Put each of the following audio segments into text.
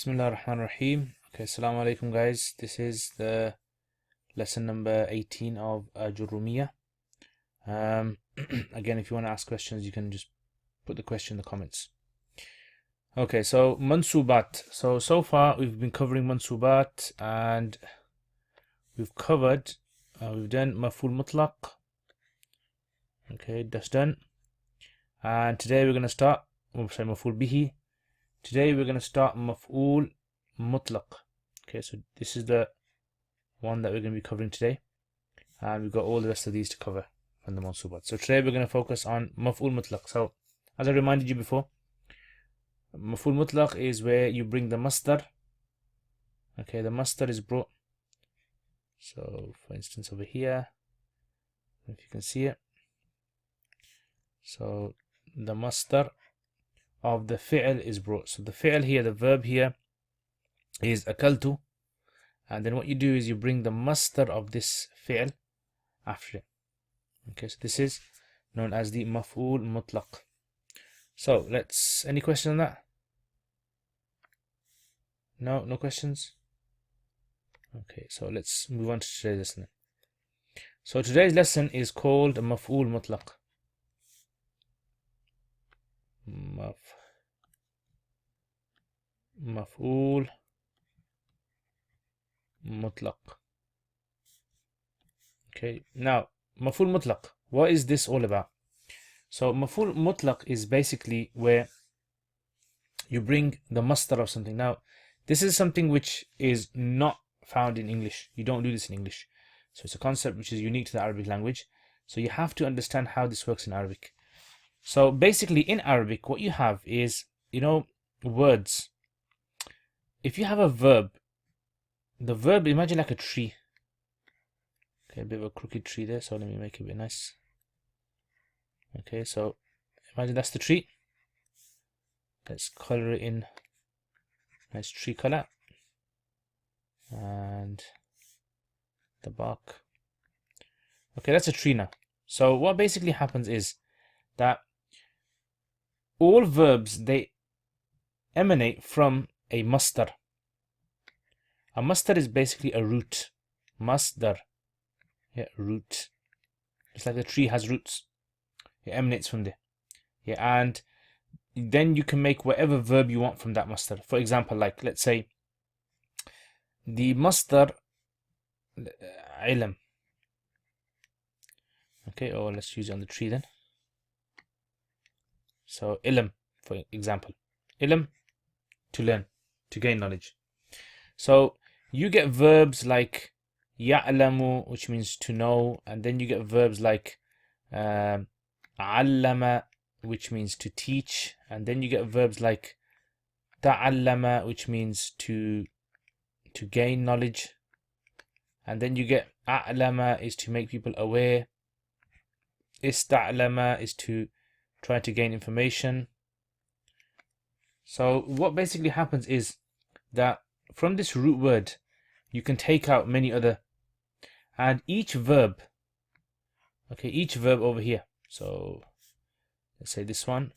Bismillah ar-Rahman ar-Rahim. Okay, Assalamu alaikum guys. This is the lesson number 18 of Ajurrumiyyah. Again, if you want to ask questions, you can just put the question in the comments. Okay, so mansubat. So far we've been covering mansubat and we've covered, we've done mafool mutlaq. Okay, that's done. And today we're going to start, mafool bihi. Today we're going to start mafool mutlaq. Okay, so this is the one that we're going to be covering today, and we've got all the rest of these to cover from the mansubat. So today we're going to focus on mafool mutlaq. So as I reminded you before, mafool mutlaq is where you bring the masdar. Okay, the masdar is brought. So for instance over here, if you can see it, so the masdar of the fi'l is brought. So the fi'l here, the verb here is akaltu, and then what you do is you bring the masdar of this fi'l after it. Okay, so this is known as the mafool mutlaq. So let's, any question on that? No questions? Okay, so let's move on to today's lesson. So today's lesson is called mafool mutlaq. Mafool mutlaq. Okay, now mafool mutlaq, what is this all about? So mafool mutlaq is basically where you bring the masdar of something. Now this is something which is not found in English. You don't do this in English. So it's a concept which is unique to the Arabic language. So you have to understand how this works in Arabic. So basically in Arabic, what you have is, words. If you have a verb, the verb, imagine like a tree. Okay, a bit of a crooked tree there, so let me make it a bit nice. Okay, so imagine that's the tree. Let's color it in nice tree color. And the bark. Okay, that's a tree now. So what basically happens is that all verbs, they emanate from a masdar. A masdar is basically a root. Masdar. Yeah, root. Just like the tree has roots. It emanates from there. Yeah, and then you can make whatever verb you want from that masdar. For example, like let's say the masdar ilm. Okay, or let's use it on the tree then. So ilm, for example, ilm, to learn, to gain knowledge. So you get verbs like ya'lamu, which means to know, and then you get verbs like allama, which means to teach, and then you get verbs like ta'allama, which means to gain knowledge, and then you get a'lama is to make people aware, ista'lama is to try to gain information. So what basically happens is that from this root word you can take out many other, and each verb, okay, each verb over here, so let's say this one,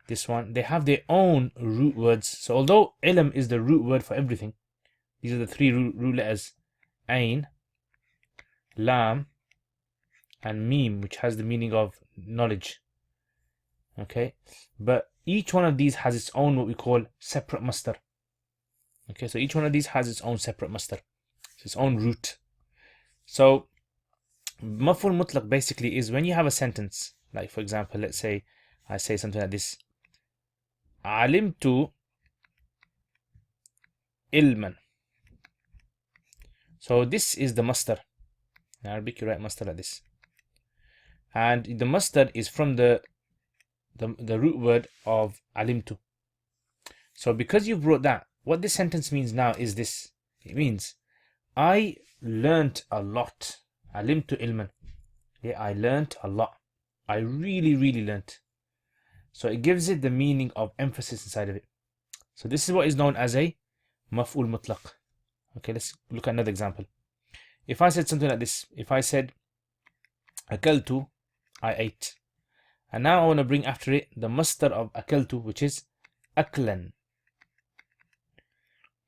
they have their own root words. So although ilm is the root word for everything, these are the three root letters, ain, lam, and mim, which has the meaning of knowledge. Okay, but each one of these has its own what we call separate masdar. Okay, so each one of these has its own separate masdar, its own root. So mafool mutlaq basically is when you have a sentence, like for example, let's say I say something like this: alimtu ilman. So this is the masdar. In Arabic you write masdar like this, and the masdar is from the root word of alimtu. So because you've brought that, what this sentence means now is this. It means I learnt a lot. Alimtu ilman. Yeah, I learnt a lot. I really learnt. So it gives it the meaning of emphasis inside of it. So this is what is known as a mafool mutlaq. Okay, let's look at another example. If I said something like this, if I said akaltu, I ate. And now I want to bring after it the masdar of akaltu, which is aklan.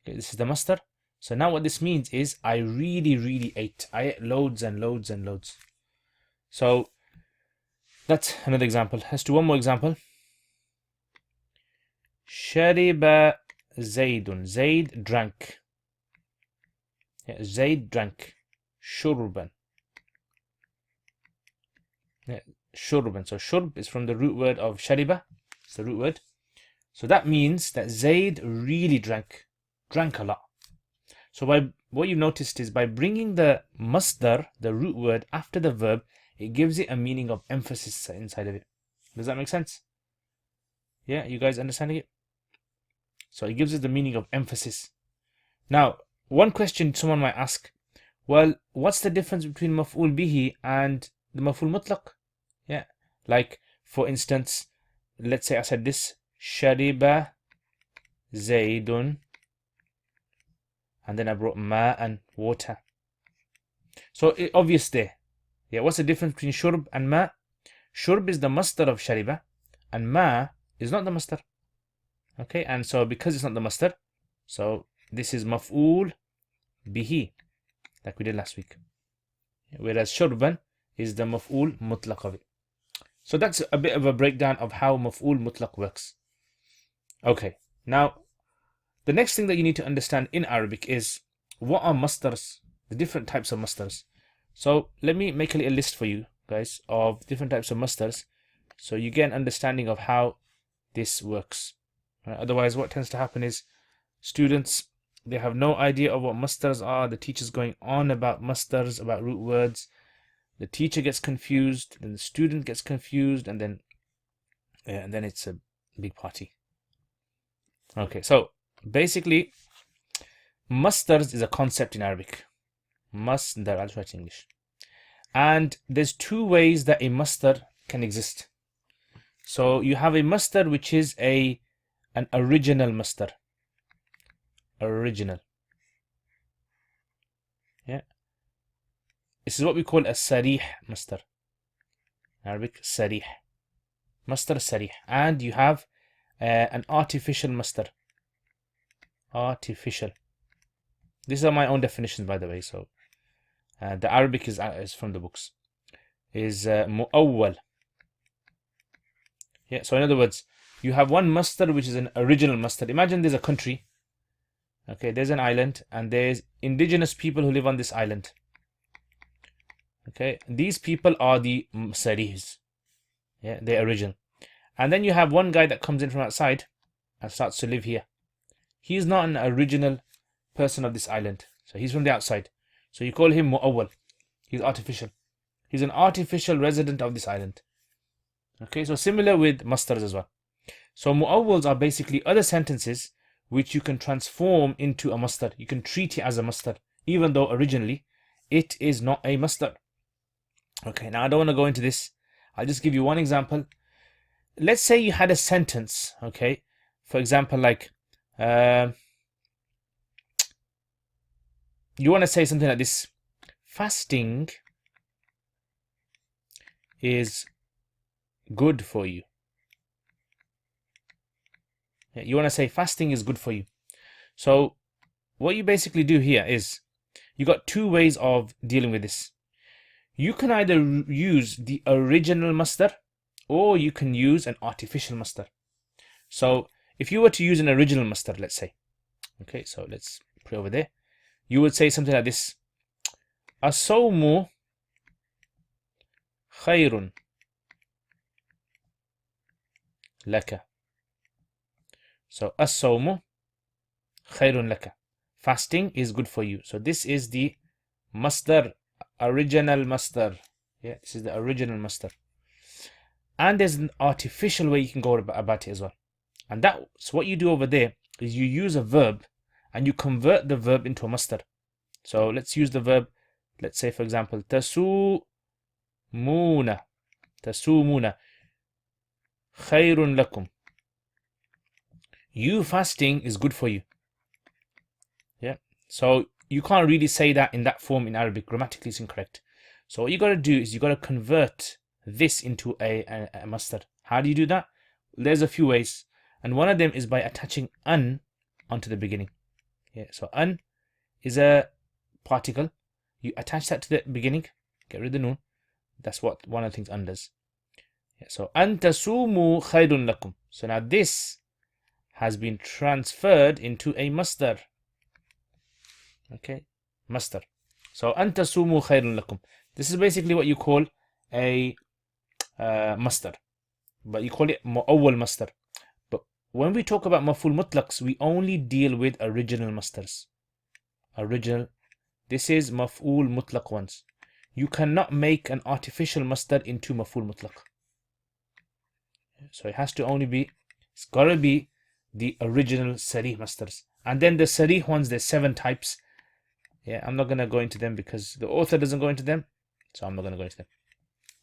Okay, this is the masdar. So now what this means is I really ate. I ate loads and loads and loads. So that's another example. Let's do one more example. Shariba Zaydun. Zayd drank. Yeah, Zayd drank. Shurban. Yeah, shurban. So shurb is from the root word of shariba. It's the root word. So that means that Zayd really drank a lot. So by what you've noticed is by bringing the masdar, the root word, after the verb, it gives it a meaning of emphasis inside of it. Does that make sense? Yeah, you guys understanding it? So it gives it the meaning of emphasis. Now, one question someone might ask, well, what's the difference between mafool bihi and the mafool mutlaq? Yeah, like for instance, let's say I said this, shariba Zaydun, and then I brought ma and water. So obvious there. Yeah, what's the difference between shurb and ma? Shurb is the masdar of shariba, and ma is not the masdar. Okay, and so because it's not the masdar, so this is maf'ul bihi, like we did last week. Whereas shurban is the maf'ul mutlaq of it. So that's a bit of a breakdown of how maf'ul mutlaq works. Okay, now the next thing that you need to understand in Arabic is what are masdars, the different types of masdars. So let me make a little list for you guys of different types of masdars so you get an understanding of how this works. Otherwise, what tends to happen is students, they have no idea of what masdars are. The teacher's going on about masdars, about root words. The teacher gets confused, then the student gets confused, and then it's a big party. Okay, so basically, masdars is a concept in Arabic. Masdar, I'll try it in English. And there's two ways that a masdar can exist. So you have a masdar which is an original masdar. Original. Yeah. This is what we call a sarih masdar. Arabic sarih. Masdar sarih. And you have an artificial masdar. Artificial. These are my own definitions, by the way. So the Arabic is from the books. Is mu'awwal. Yeah. So in other words, you have one masdar which is an original masdar. Imagine there's a country. Okay, there's an island, and there's indigenous people who live on this island. Okay, these people are the sarihs. Yeah, they're original. And then you have one guy that comes in from outside and starts to live here. He's not an original person of this island. So he's from the outside. So you call him mu'awwal. He's artificial. He's an artificial resident of this island. Okay, so similar with masdars as well. So mu'awwals are basically other sentences which you can transform into a masdar. You can treat it as a masdar, even though originally it is not a masdar. Okay, now I don't want to go into this. I'll just give you one example. Let's say you had a sentence, okay? For example, like, you want to say something like this. Fasting is good for you. You want to say fasting is good for you. So what you basically do here is you got two ways of dealing with this. You can either use the original masdar or you can use an artificial masdar. So if you were to use an original masdar, let's say, okay, so let's put it over there. You would say something like this. As-sawmu khayrun laka. So as-sawmu khayrun laka. Fasting is good for you. So this is the masdar, original masdar. Yeah, this is the original masdar. And there's an artificial way you can go about it as well. And that's what you do over there is you use a verb and you convert the verb into a masdar. So let's use the verb. Let's say, for example, tasumuna. Tasumuna. Khayrun lakum. You fasting is good for you. Yeah. So you can't really say that in that form in Arabic. Grammatically, it's incorrect. So what you got to do is you got to convert this into a masdar. How do you do that? There's a few ways. And one of them is by attaching an onto the beginning. Yeah, so an is a particle. You attach that to the beginning, get rid of the noon. That's what one of the things an does. Yeah, so an tasumu khayrun lakum. So now this has been transferred into a masdar. Okay, masdar. So an tasumu khayrun lakum. This is basically what you call a masdar, but you call it mu'awwal masdar. But when we talk about mafool mutlaqs, we only deal with original masdars. Original. This is mafool mutlaq ones. You cannot make an artificial masdar into mafool mutlaq. So it has to only be, it's got to be the original sarih masdars. And then the sarih ones, there's 7 types. Yeah, I'm not going to go into them because the author doesn't go into them. So I'm not going to go into them.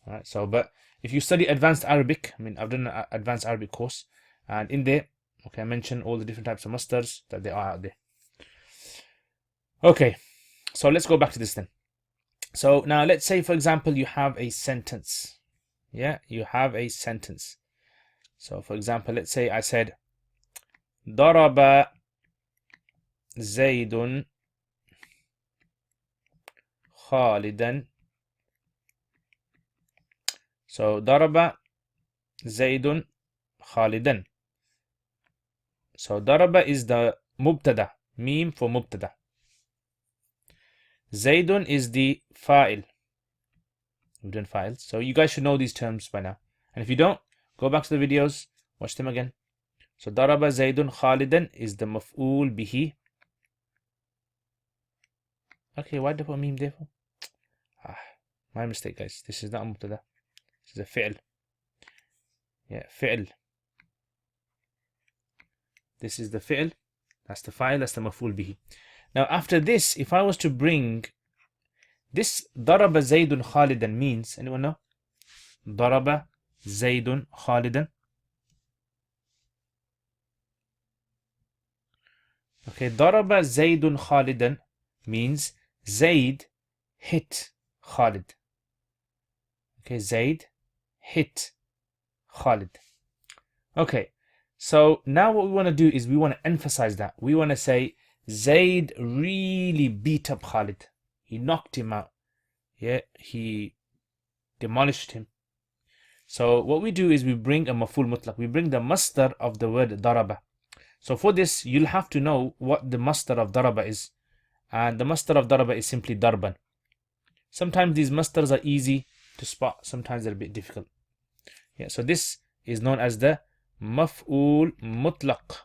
All right. So, but if you study advanced Arabic, I mean, I've done an advanced Arabic course, and in there, okay, I mentioned all the different types of masdars that there are out there. Okay, so let's go back to this then. So now let's say, for example, you have a sentence. Yeah, you have a sentence. So for example, let's say I said, ضرب زيد خالدا. So ضرب زيد خالدا. So ضرب is the mubtada, meme for mubtada. Zaydun is the fa'il. We've done files. So you guys should know these terms by now. And if you don't, go back to the videos, watch them again. So daraba Zaydun Khalidan is the maf'ul bihi. Okay, why did I put a meme there for? My mistake, guys. This is not a mubtada. This is a fi'l. Yeah, fi'l. This is the fi'l. That's the fa'il. That's the maf'ul bihi. Now after this, if I was to bring this, ضرب زيد خالدا means, anyone know? ضرب زيد خالدا. Okay, ضرب زيد خالدا means Zayd hit Khalid. Okay, Zayd hit Khalid. Okay, so now what we want to do is we want to emphasize that. We want to say Zayd really beat up Khalid. He knocked him out. Yeah, he demolished him. So what we do is we bring a mafool mutlaq. We bring the masdar of the word daraba. So for this, you'll have to know what the masdar of daraba is. And the masdar of daraba is simply darban. Sometimes these masdars are easy to spot. Sometimes they're a bit difficult. Yeah, so this is known as the maf'ul mutlaq.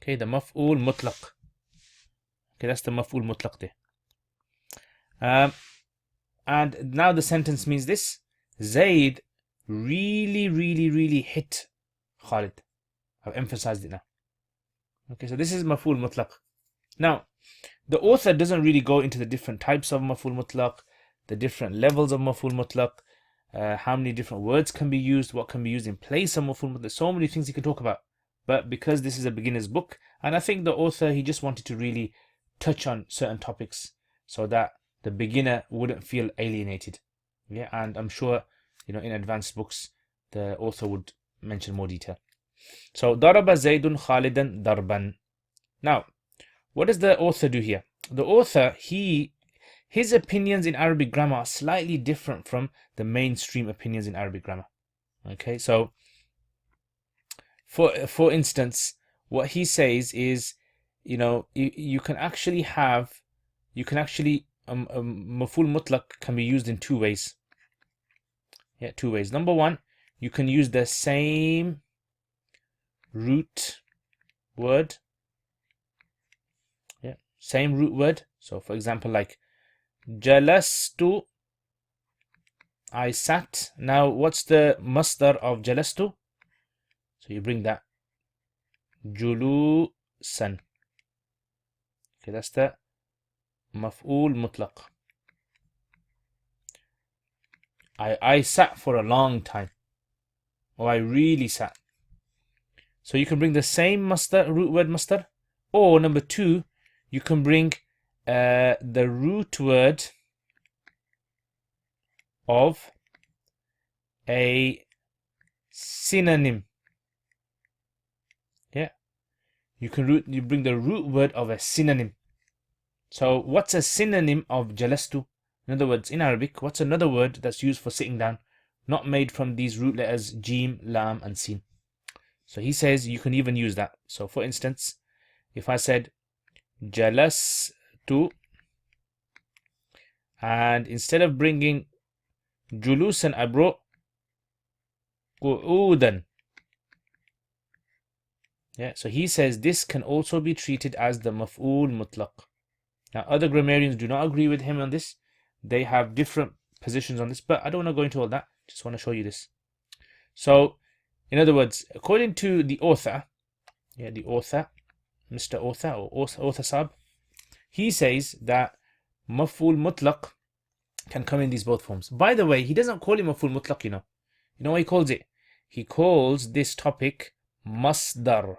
Okay, the maf'ul mutlaq. Okay, that's the maf'ul mutlaq there. And now the sentence means this. Zayd really hit Khalid. I've emphasized it now. Okay, so this is maf'ul mutlaq. Now, the author doesn't really go into the different types of maf'ul mutlaq, the different levels of maf'ul mutlaq, how many different words can be used, what can be used in place of maf'ul mutlaq. There's so many things he can talk about. But because this is a beginner's book, and I think the author, he just wanted to really touch on certain topics so that the beginner wouldn't feel alienated. Yeah, and I'm sure, you know, in advanced books, the author would mention more detail. So, ضرب زيد خالدا ضربا. Now, what does the author do here? The author, his opinions in Arabic grammar are slightly different from the mainstream opinions in Arabic grammar. Okay, so for instance, what he says is, you know, you can actually maf'ul mutlaq can be used in 2 ways. Yeah, 2 ways. Number 1, you can use the same root word. Yeah, same root word. So for example, like jalastu, I sat. Now what's the masdar of jalastu? So you bring that julusan. Okay, that's the maf'ul mutlaq. I sat for a long time, or I really sat. So you can bring the same masdar, root word masdar, or number 2, you can bring the root word of a synonym. Yeah, you bring the root word of a synonym. So what's a synonym of jalastu? In other words, in Arabic, what's another word that's used for sitting down, not made from these root letters jim, lam, and sin? So he says you can even use that. So for instance, if I said jalastu, and instead of bringing julusan, I brought qu'udan. Yeah, so he says this can also be treated as the mafool mutlaq. Now, other grammarians do not agree with him on this. They have different positions on this, but I don't want to go into all that. Just want to show you this. So, in other words, according to the author, the author, Mr. Author or Author Sab, he says that mafool mutlaq can come in these both forms. By the way, he doesn't call it mafool mutlaq, you know. You know what he calls it? He calls this topic masdar.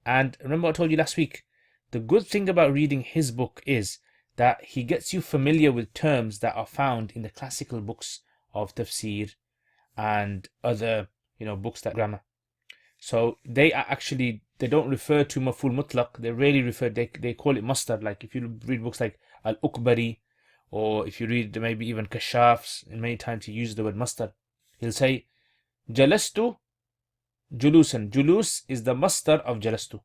And remember I told you last week, the good thing about reading his book is that he gets you familiar with terms that are found in the classical books of tafsir and other, books that grammar. So they don't refer to mafool mutlaq. They rarely refer. They call it masdar. Like if you read books like al-Ukbari, or if you read maybe even Kashafs, and many times he uses the word masdar. He'll say jalastu julusan. Julus is the masdar of jalastu,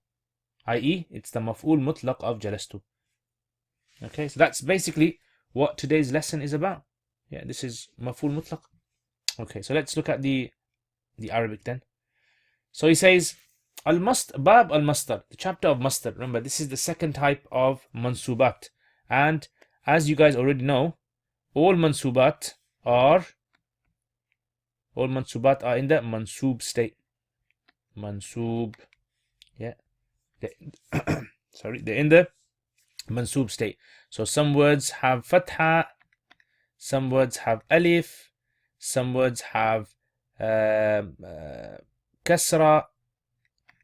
i.e. it's the mafool mutlaq of jalastu. Okay, so that's basically what today's lesson is about. Yeah, this is mafool mutlaq. Okay, so let's look at the Arabic then. So he says bab al-masdar, the chapter of masdar. Remember, this is the second type of mansubat, and as you guys already know, all mansubat are in the mansub state. Mansub, yeah. They're in the mansub state. So some words have fatha, some words have alif, some words have kasra,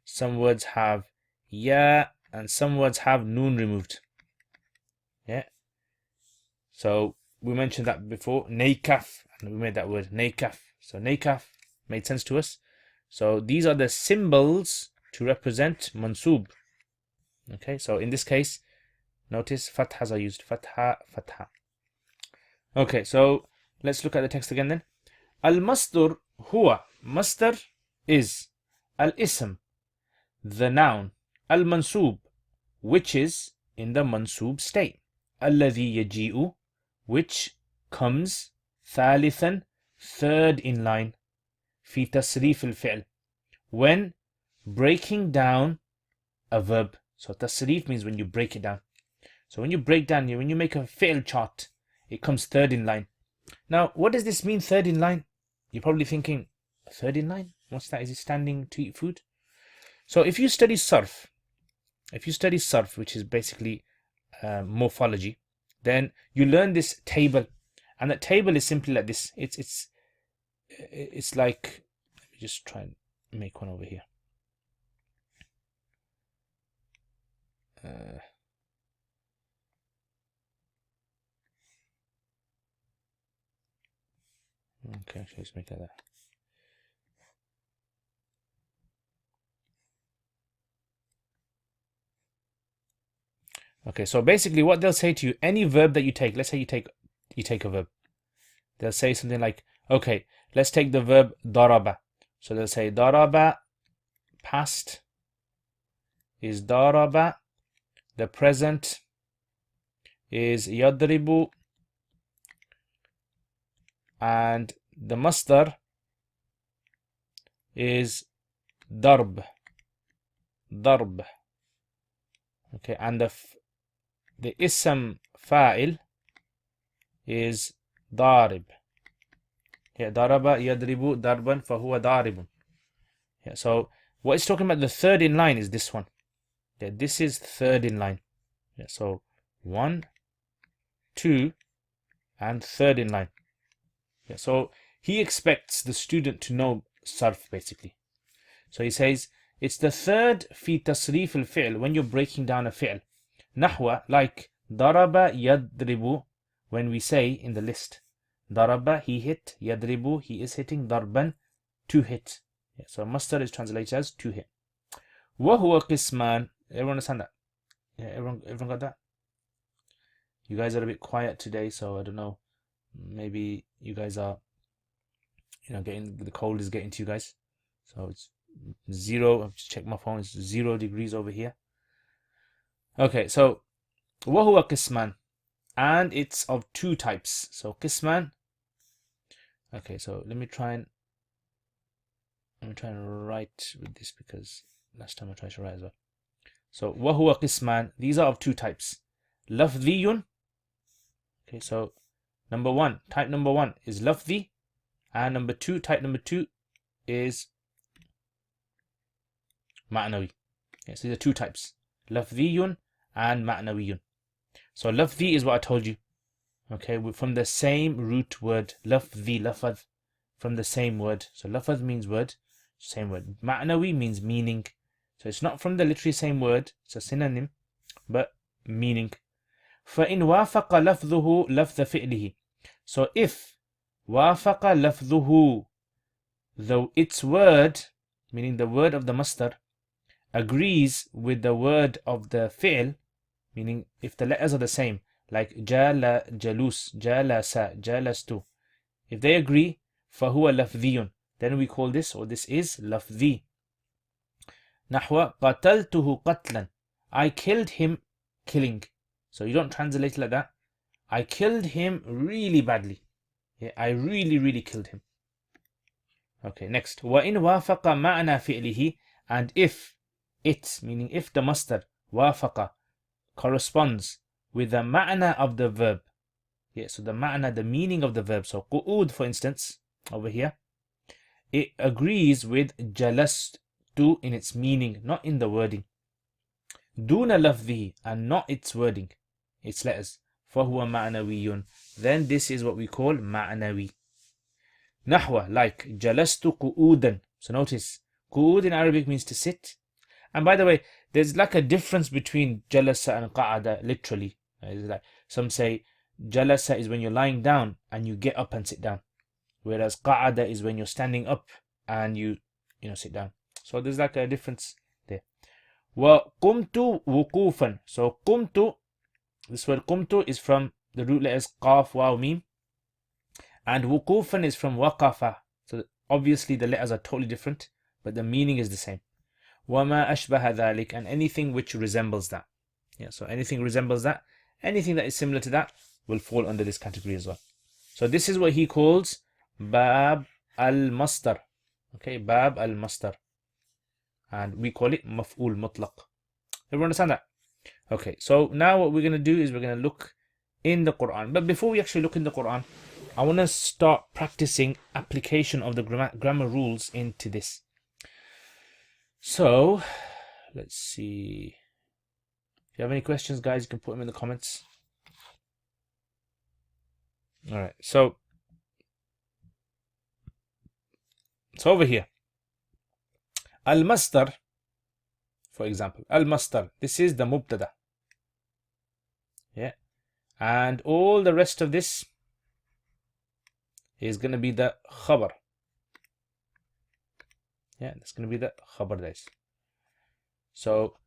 some words have ya, and some words have noon removed. Yeah. So we mentioned that before, naykaf, and we made that word naykaf. So naykaf made sense to us. So these are the symbols to represent mansub. Okay, so in this case, notice fathas are used. Fatha, fatha. Okay, so let's look at the text again then. Al-masdar huwa. Masdar is al-ism, the noun. Al-mansub, which is in the mansub state. Alladhi yaji'u, which comes thalithan, third in line. Fi tasrif al-fi'l, when breaking down a verb. So tasrif means when you break it down. So when you break down, when you make a fi'l chart, it comes third in line. Now, what does this mean, third in line? You're probably thinking, third in line? What's that? Is it standing to eat food? So if you study sarf, which is basically morphology, then you learn this table, and that table is simply like this. It's like, let me just try and make one over here. Okay, let's make that. Okay, so basically what they'll say to you, any verb that you take, let's say you take a verb, they'll say something like, okay, let's take the verb daraba. So they'll say daraba, past is daraba, the present is yadribu, and the masdar is darb. Okay, and the ism fa'il is darib. Yeah, daraba yadribu darban fahuwa daribun. Yeah, so what it's talking about, the third in line is this one. Yeah, this is third in line. Yeah, so 1, 2, and third in line. Yeah, so he expects the student to know sarf basically. So he says it's the third fi tasrif al-fi'l, when you're breaking down a fi'l. Nahwa, like daraba yadribu, when we say in the list, daraba, he hit, yadribu, he is hitting, darban, to hit. Yeah, so masdar is translated as to hit. وَهُوَ قِسْمًا. Everyone understand that? Yeah, everyone got that? You guys are a bit quiet today, so I don't know. Maybe you guys are, getting, the cold is getting to you guys. So it's 0. I've just checked my phone. It's 0 degrees over here. Okay, so وَهُوَ قِسْمًا, and it's of 2 types. So قِسْمًا. Okay, so let me try and write with this, because last time I tried to write as well. So وَهُوَ قِسْمًا, these are of 2 types. لَفْظِيٌّ. Okay, so type number 1 is lafzi, and type number 2 is ma'nawi. Yes, these are 2 types, lafziyun and ma'nawiyun. So lafzi is what I told you. Okay, we're from the same root word, lafzi, lafaz, from the same word. So lafaz means word, same word. Ma'nawi means meaning. So it's not from the literally same word, it's a synonym, but meaning. فَإِنْ وَافَقَ لَفْظُهُ لَفْظَ فِعْلِهِ. So if وَافَقَ لَفْظُهُ, though its word, meaning the word of the masdar, agrees with the word of the fi'l, meaning if the letters are the same, like jala, jalus, jalasa, jalastu, if they agree, فَهُوَ لَفْذِيٌّ, then we call this, or this is lafzi. نحو قتلته قتلا, I killed him killing. So you don't translate it like that. I killed him really badly. Yeah, I really killed him. Okay, next. وَإِنْ وَافَقَ مَعْنَى فِعْلِهِ, and if it, meaning if the masdar, وَافَقَ, corresponds with the ma'na of the verb. Yeah, so the ma'na, the meaning of the verb. So qu'ud, for instance, over here, it agrees with jalastu in its meaning, not in the wording. دُونَ لَفْظِهِ, and not its wording, its letters. فَهُوَ مَعْنَوِيٌّ, then this is what we call ma'nawi. نحو, like جلست قعودا. So notice, qu'ud in Arabic means to sit. And by the way, there's like a difference between jalasa and qa'ada, literally. Like some say jalasa is when you're lying down and you get up and sit down, whereas qa'ada is when you're standing up and you sit down. So there's like a difference there. وَقُمْتُ وُقُوفًا. So قُمْتُ, this word qumtu is from the root letters qaf, waw, mim, and wuqufan is from waqafa. So obviously the letters are totally different, but the meaning is the same. وَمَا أَشْبَهَ ذَلِكَ, and anything which resembles that. Yeah, so anything resembles that, anything that is similar to that will fall under this category as well. So this is what he calls bab al-masdar. Okay, bab al-masdar, and we call it mafool, mutlaq. Everyone understand that? Okay, so now what we're going to do is we're going to look in the Quran. But before we actually look in the Quran, I want to start practicing application of the grammar rules into this. So, let's see. If you have any questions, guys, you can put them in the comments. Alright, so over here, al-masdar, for example, al-masdar, this is the mubtada. Yeah, and all the rest of this is going to be the khabar. Yeah, that's going to be the khabar days. So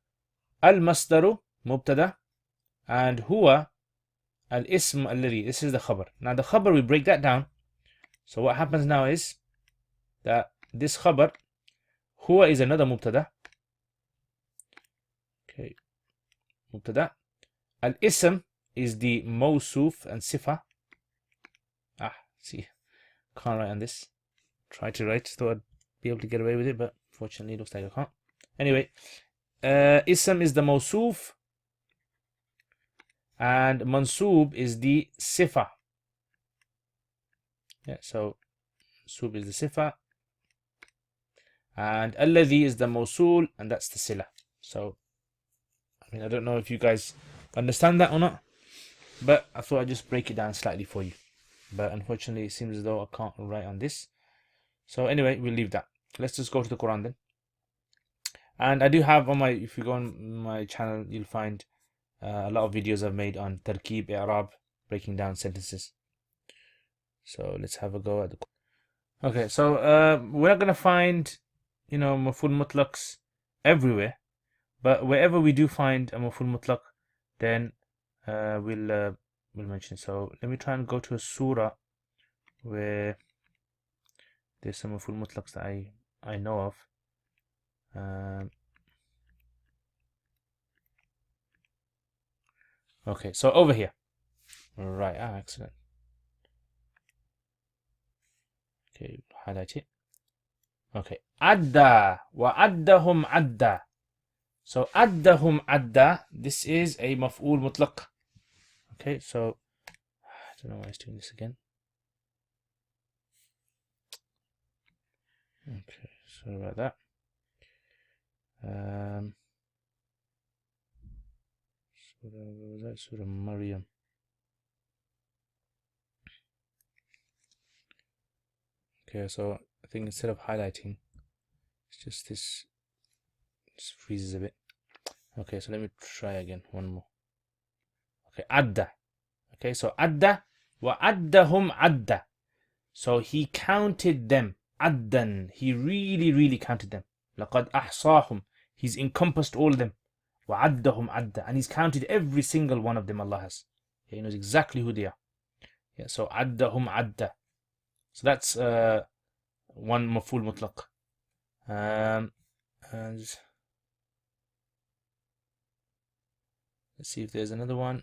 al-masdaru mubtada, and huwa al-ism alladhi, this is the khabar. Now the khabar, we break that down. So what happens now is that this khabar, huwa is another mubtada. Okay, mubtada. Al-ism is the mawsuf and sifa. See, can't write on this. Try to write, thought I'd be able to get away with it, but fortunately it looks like I can't. Anyway, ism is the mawsuf, and mansub is the sifa. Yeah, so mansub is the sifa, and alladhi is the mawsul, and that's the sila. So, I mean, I don't know if you guys understand that or not, but I thought I'd just break it down slightly for you. But unfortunately, it seems as though I can't write on this. So anyway, we'll leave that. Let's just go to the Quran then. And I do have on my, if you go on my channel, you'll find a lot of videos I've made on tarkib, i'rab, breaking down sentences. So let's have a go at the. Okay, so we're not gonna find, mafool mutlaqs everywhere, but wherever we do find a mafool mutlaq, then we'll mention. So let me try and go to a surah where there's some mafool mutlaqs that I know of. Okay, so over here. Right, excellent. Okay, highlight it. Okay, adda wa addahum adda. So addahum adda, this is a maf'ul mutlaq. Okay, so I don't know why it's doing this again. Okay, sorry about that. Surah Maryam. Okay, so I think instead of highlighting, it's just this just freezes a bit. Okay, so let me try again, one more. Okay, adda. Okay, so adda wa addahum adda. So he counted them. Addan. He really counted them. لقد أحصاهم. He's encompassed all of them. وعدهم عدا. And he's counted every single one of them, Allah has. He knows exactly who they are. Yeah, so عدهم عدا. So that's one maf'ul mutlaq. And let's see if there's another one.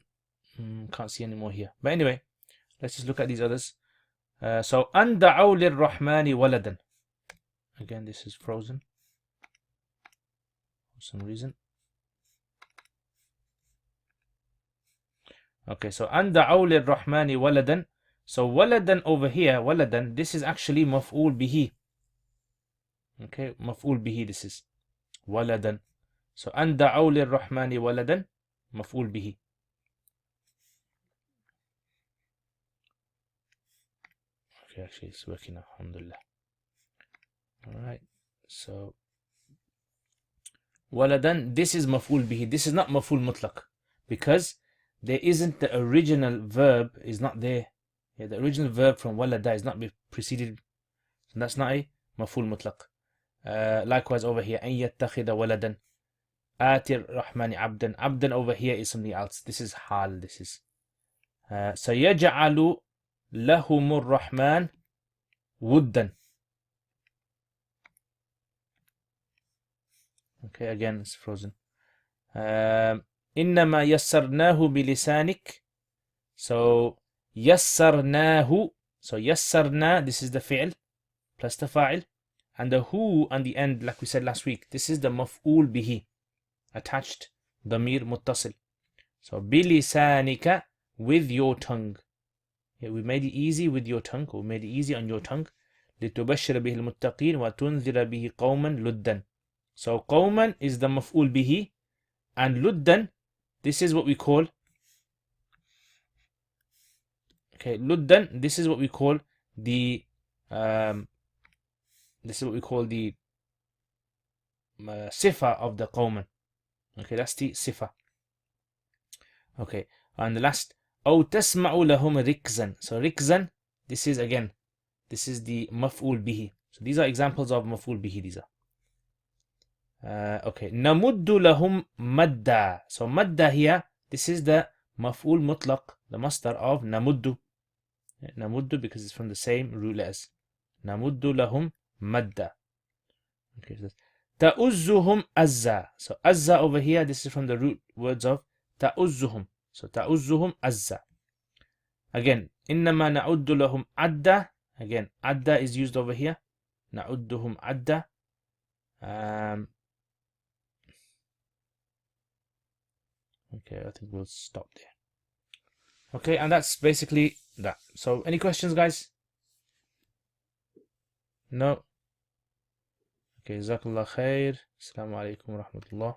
Can't see any more here. But anyway, let's just look at these others. So أن دعوا للرحمن ولدا. Again, this is frozen for some reason. Okay, so أن دعوا للرحمن ولدا. So waladan over here, waladan, this is actually maf'ul bihi. Okay, maf'ul bihi this is. Waladan. So أن دعوا للرحمن waladan, maf'ul bihi. Okay, actually it's working now, alhamdulillah. Alright, so waladan, this is maf'ul bihi. This is not maf'ul mutlaq because there isn't the original verb is not there. Yeah, the original verb from walada is not preceded. So that's not a maf'ul mutlaq. Likewise over here, أن يتخذ ولدا. آتي الرحمن عبدا. Abdan over here is something else. This is hal. This is سيجعل لهم الرحمن ودا. Okay, again it's frozen. إنما يسرناه بلسانك. So يسرناه. So يسرنا, this is the fi'l plus the fa'il. And the who on the end, like we said last week, this is the maf'ul bihi. Attached damir muttasil. So bilisanika, with your tongue. Yeah, we made it easy with your tongue. We made it easy on your tongue. لتبشر به المتقين وتنذر به قوما لدا. So قوما is the maf'ul bihi. And luddan, this is what we call. Okay, luddan, this is what we call the sifa of the qawman. Okay, that's the sifa. Okay, and the last, أو تسمع لهم ركزا. So rikzan, this is again, this is the maf'ul bihi. So these are examples of maf'ul bihi. These are. Okay, نمد لهم مدا. So madda here, this is the maf'ul mutlaq, the masdar of namuddu. Namuddu because it's from the same root letters. Namuddu lahum madda. Okay, so ta'uzzuhum azza. So azza over here, this is from the root words of ta'uzzuhum. So ta'uzzuhum azza. Again, innama na'uddu lahum adda. Again, adda is used over here. Na'udduhum adda. Okay, I think we'll stop there. Okay, and that's basically that. So any questions, guys? No? Okay, jazakallah khair. Assalamu alaikum wa rahmatullah.